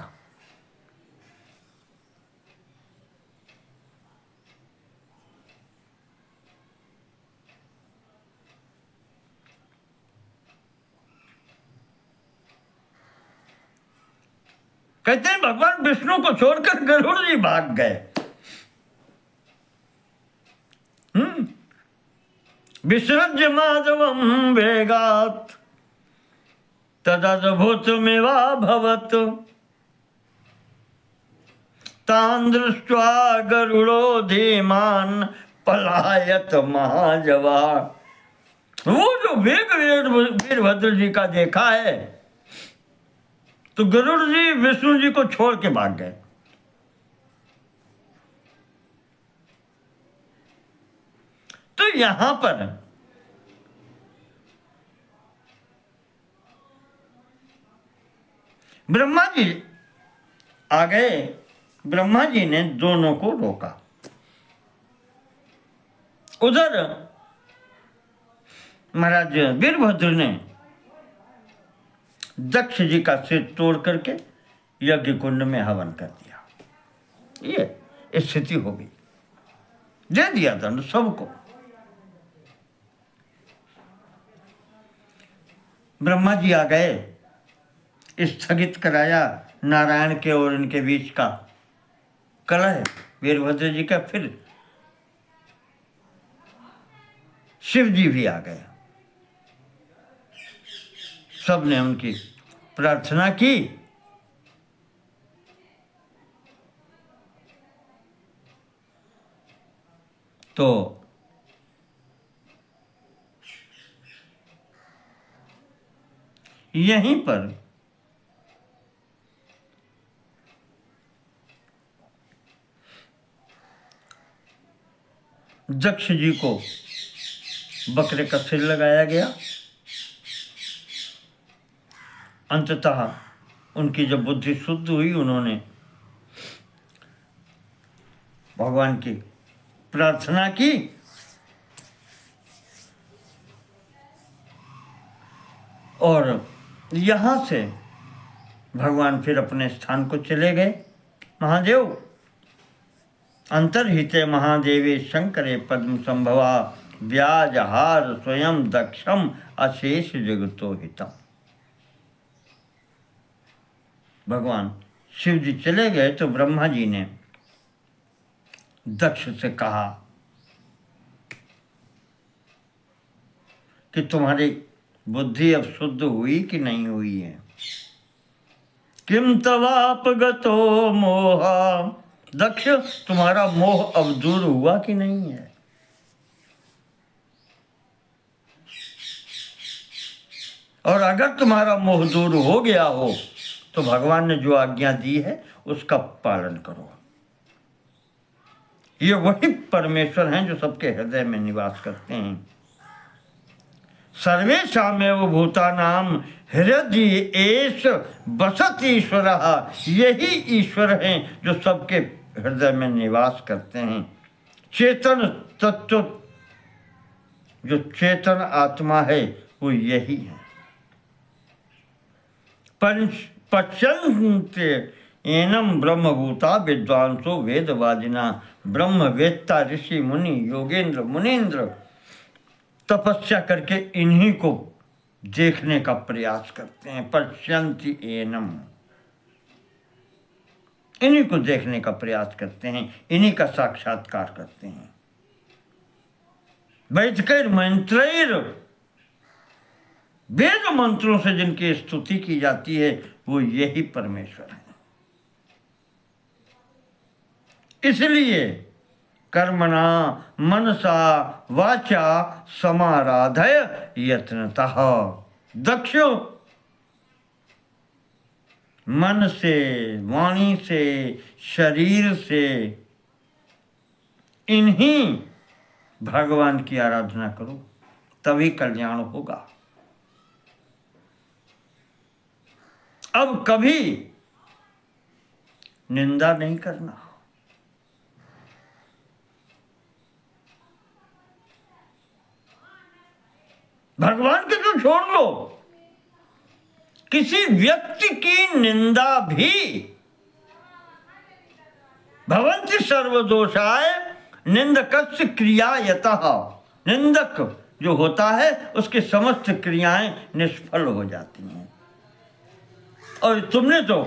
कहते हैं भगवान विष्णु को छोड़कर गरुड़ जी भाग गए। विसृज्य माधवम वेगात् तदद्भुतमिवाभवत् तान् दृष्ट्वा गरुड़ो धीमान् पलायत महाजवा। वो जो वेग वीरभद्र जी का देखा है, तो गरुड़ जी विष्णु जी को छोड़ के भाग गए। तो यहां पर ब्रह्मा जी आ गए। ब्रह्मा जी ने दोनों को रोका। उधर महाराज वीरभद्र ने दक्ष जी का सिर तोड़ करके यज्ञ कुंड में हवन कर दिया। ये स्थिति हो गई, दे दिया दंड सबको। ब्रह्मा जी आ गए, स्थगित कराया नारायण के और इनके बीच का कलह वीरभद्र जी का। फिर शिव जी भी आ गए, सबने उनकी प्रार्थना की। तो यहीं पर दक्ष जी को बकरे का सिर लगाया गया। अंततः उनकी जब बुद्धि शुद्ध हुई, उन्होंने भगवान की प्रार्थना की और यहाँ से भगवान फिर अपने स्थान को चले गए। महादेव अंतर्हिते महादेवे शंकरे पद्म संभवा व्याजहार स्वयं दक्षम अशेष जगतो हितम। भगवान शिव जी चले गए तो ब्रह्मा जी ने दक्ष से कहा कि तुम्हारी बुद्धि अब शुद्ध हुई कि नहीं हुई है। किम तवापगतो मोहा, दक्ष तुम्हारा मोह अब दूर हुआ कि नहीं है। और अगर तुम्हारा मोह दूर हो गया हो तो भगवान ने जो आज्ञा दी है उसका पालन करो। ये वही परमेश्वर हैं जो सबके हृदय में निवास करते हैं। सर्वेषामेव भूतानां हृदय एष बसत ईश्वर, यही ईश्वर हैं जो सबके हृदय में निवास करते हैं। चेतन तत्व, जो चेतन आत्मा है वो यही है। पश्यन्ते एनम ब्रह्मभूता विद्वांसो वेदवादिना, ब्रह्मवेत्ता ऋषि मुनि योगेंद्र मुनीन्द्र तपस्या करके इन्हीं को देखने का प्रयास करते हैं। पश्यन्ति एनम, इन्हीं को देखने का प्रयास करते हैं, इन्हीं का साक्षात्कार करते हैं। वैदिक मंत्रैर, वेद मंत्रों से जिनकी स्तुति की जाती है वो यही परमेश्वर है। इसलिए कर्मणा मनसा वाचा समाराधय यत्नतः, दक्षो मन से, वाणी से, शरीर से इन्हीं भगवान की आराधना करो, तभी कल्याण होगा। अब कभी निंदा नहीं करना। भगवान के तो छोड़ लो, किसी व्यक्ति की निंदा भी, भवन्ति सर्वदोषाय निंदकस्य क्रियायतः, निंदक जो होता है उसके समस्त क्रियाएं निष्फल हो जाती हैं। और तुमने तो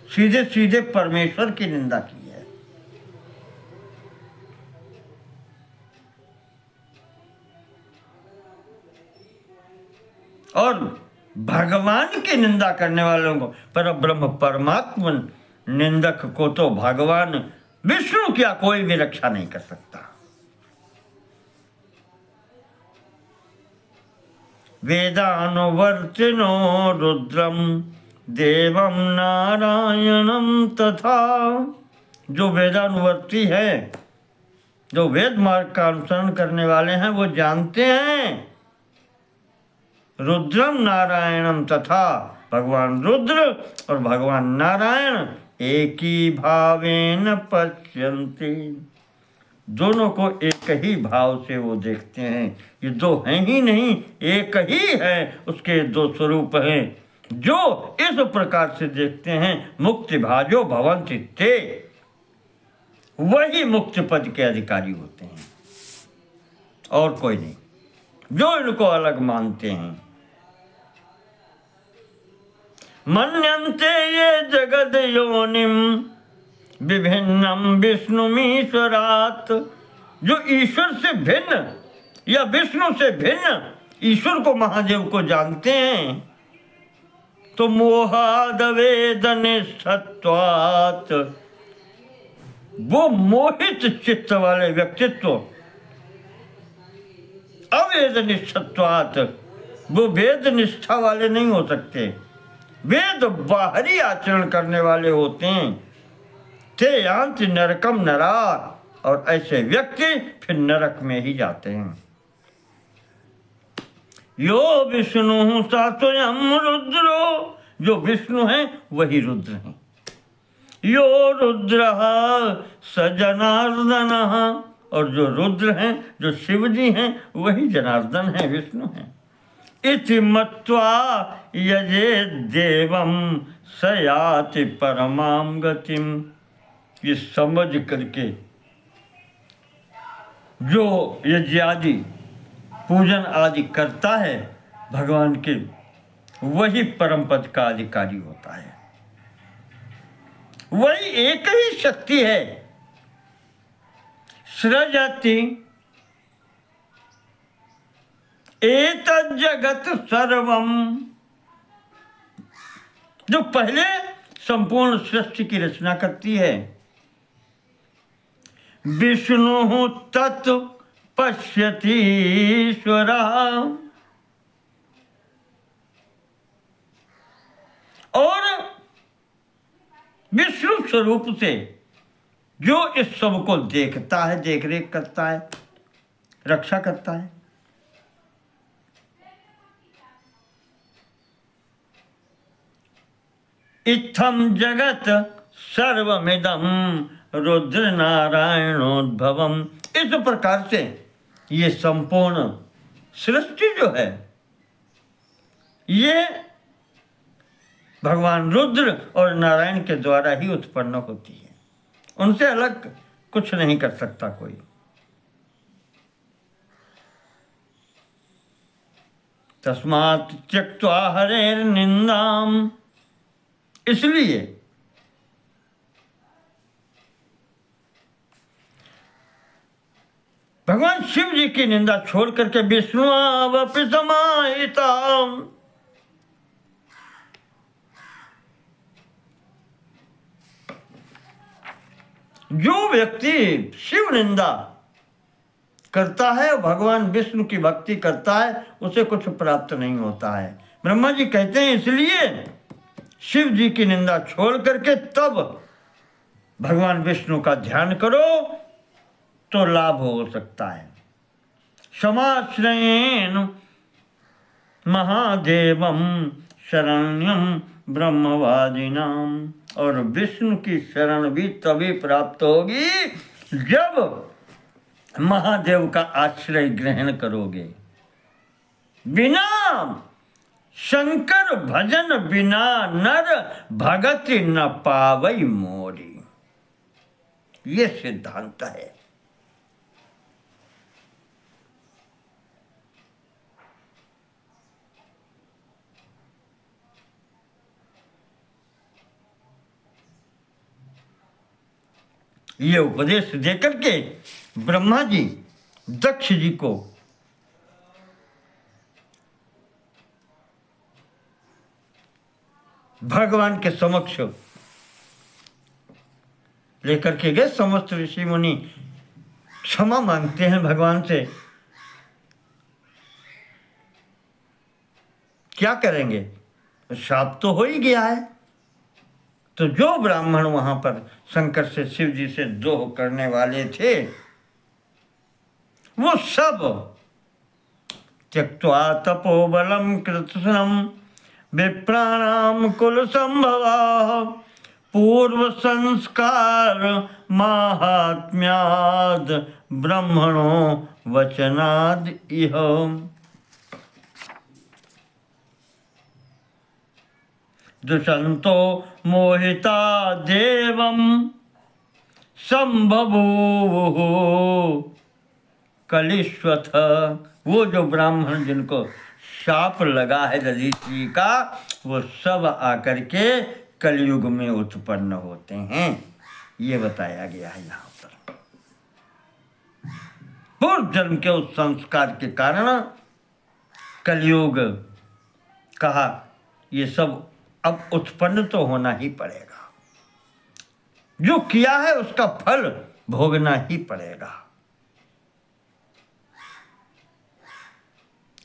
सीधे सीधे परमेश्वर की निंदा की है। और भगवान की निंदा करने वालों को, पर ब्रह्म परमात्मा निंदक को तो भगवान विष्णु क्या कोई भी रक्षा नहीं कर सकता। वेदानुवर्तिनो रुद्रम देवम नारायणम तथा, जो वेदानुवर्ती है, जो वेद मार्ग का अनुसरण करने वाले हैं, वो जानते हैं रुद्रम नारायणम तथा, भगवान रुद्र और भगवान नारायण एक ही भावेन पश्यन्ति, दोनों को एक ही भाव से वो देखते हैं। ये दो हैं ही नहीं, एक ही है, उसके दो स्वरूप हैं। जो इस प्रकार से देखते हैं, मुक्ति भाजो भवन्ति ते, वही मुक्ति पद के अधिकारी होते हैं, और कोई नहीं। जो इनको अलग मानते हैं, मन्यन्ते ये जगद योनिम विभिन्नम विष्णुमीश्वरात्, जो ईश्वर से भिन्न या विष्णु से भिन्न ईश्वर को, महादेव को जानते हैं, तो मोहादवेद निष्ठत्वात्, वो मोहित चित्त वाले व्यक्तित्व, अवेद निष्ठत्वात्, वो वेद निष्ठा वाले नहीं हो सकते, वेद बाहरी आचरण करने वाले होते हैं। ते यान्ति नरकम नरा, और ऐसे व्यक्ति फिर नरक में ही जाते हैं। यो विष्णु सा स्वयं रुद्रो, जो विष्णु हैं वही रुद्र हैं। यो रुद्र स जनार्दन, और जो रुद्र हैं, जो शिव जी हैं, वही जनार्दन हैं, विष्णु हैं। इति मत्वा यजे देवम सयाति परमाम गतिम, ये समझ करके जो यज्ञ आदि पूजन आदि करता है भगवान के, वही परम पद का अधिकारी होता है। वही एक ही शक्ति है। सृजति एतद् जगत सर्वम, जो पहले संपूर्ण सृष्टि की रचना करती है। विष्णु तत् पश्यति ईश्वरः, और विष्णु स्वरूप से जो इस सब को देखता है, देख रेख करता है, रक्षा करता है। इत्थम जगत सर्वमिदम रुद्र नारायणोद्भवम। इस प्रकार से ये संपूर्ण सृष्टि जो है ये भगवान रुद्र और नारायण के द्वारा ही उत्पन्न होती है, उनसे अलग कुछ नहीं कर सकता कोई। तस्मात् त्यक्त्वा हरेर निंदाम, इसलिए भगवान शिव जी की निंदा छोड़ करके विष्णुवपि समाहिताम, जो व्यक्ति शिव निंदा करता है और भगवान विष्णु की भक्ति करता है उसे कुछ प्राप्त नहीं होता है। ब्रह्मा जी कहते हैं इसलिए शिव जी की निंदा छोड़ करके तब भगवान विष्णु का ध्यान करो तो लाभ हो सकता है। समाश्रयेन महादेवम शरण्यम ब्रह्मवादिनाम, और विष्णु की शरण भी तभी प्राप्त होगी जब महादेव का आश्रय ग्रहण करोगे। बिना शंकर भजन बिना नर भगति न पावई मोरी, ये सिद्धांत है। ये उपदेश देकर के ब्रह्मा जी दक्ष जी को भगवान के समक्ष लेकर के गए। समस्त ऋषि मुनि क्षमा मांगते हैं भगवान से, क्या करेंगे, शाप तो हो ही गया है। तो जो ब्राह्मण वहां पर शंकर से शिव जी से द्रोह करने वाले थे वो सब त्यक्त्वा तपोबलम कृत्स्नम विप्राणाम कुल संभवा पूर्व संस्कार माहात्म्याद ब्रह्मणो वचनाद इह। दुषंतो मोहिता देवम संभवुः कलिश्वथ, वो जो ब्राह्मण जिनको शाप लगा है दधीचि का वो सब आकर के कलयुग में उत्पन्न होते हैं, ये बताया गया है यहाँ पर। पूर्व जन्म के उस संस्कार के कारण कलयुग कहा, ये सब अब उत्पन्न तो होना ही पड़ेगा, जो किया है उसका फल भोगना ही पड़ेगा।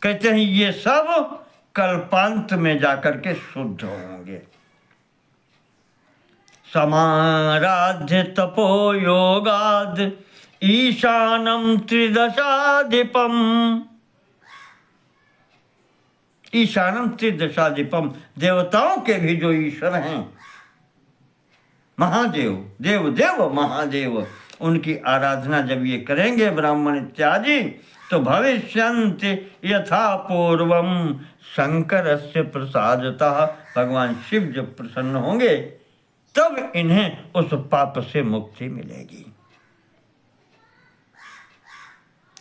कहते हैं ये सब कल्पांत में जाकर के शुद्ध होंगे। समाराध्य तपो योगाद ईशानम त्रिदशाधिपम, ईशानम त्रिदशाधिपम, देवताओं के भी जो ईश्वर हैं महादेव, देव देव महादेव, उनकी आराधना जब ये करेंगे ब्राह्मण इत्यादि तो भविष्यन्ति यथा पूर्वम शंकरस्य प्रसादतः, भगवान शिव जब प्रसन्न होंगे तब इन्हें उस पाप से मुक्ति मिलेगी।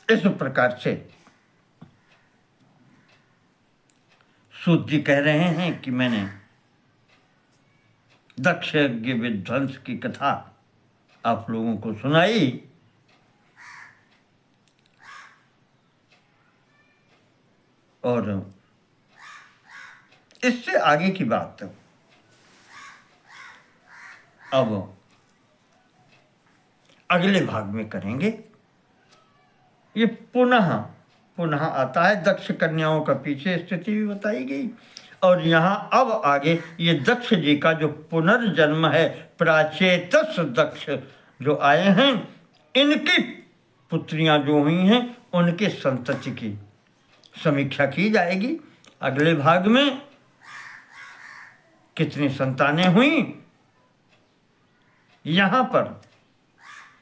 इस प्रकार से सूत जी कह रहे हैं कि मैंने दक्ष यज्ञ विध्वंस की कथा आप लोगों को सुनाई, और इससे आगे की बात अब अगले भाग में करेंगे। ये पुनः आता है, दक्ष कन्याओं का पीछे स्थिति भी बताई गई, और यहाँ अब आगे ये दक्ष जी का जो पुनर्जन्म है, प्राचेतस दक्ष जो आए हैं, इनकी पुत्रियां जो हुई हैं उनके संतति की समीक्षा की जाएगी अगले भाग में। कितनी संतानें हुई। यहाँ पर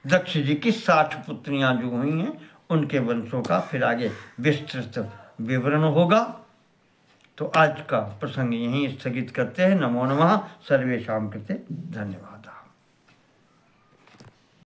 दक्ष जी की 60 पुत्रियां जो हुई हैं उनके वंशों का फिर आगे विस्तृत विवरण होगा। तो आज का प्रसंग यहीं स्थगित करते हैं। नमो नमः। सर्वेषां कृते धन्यवाद।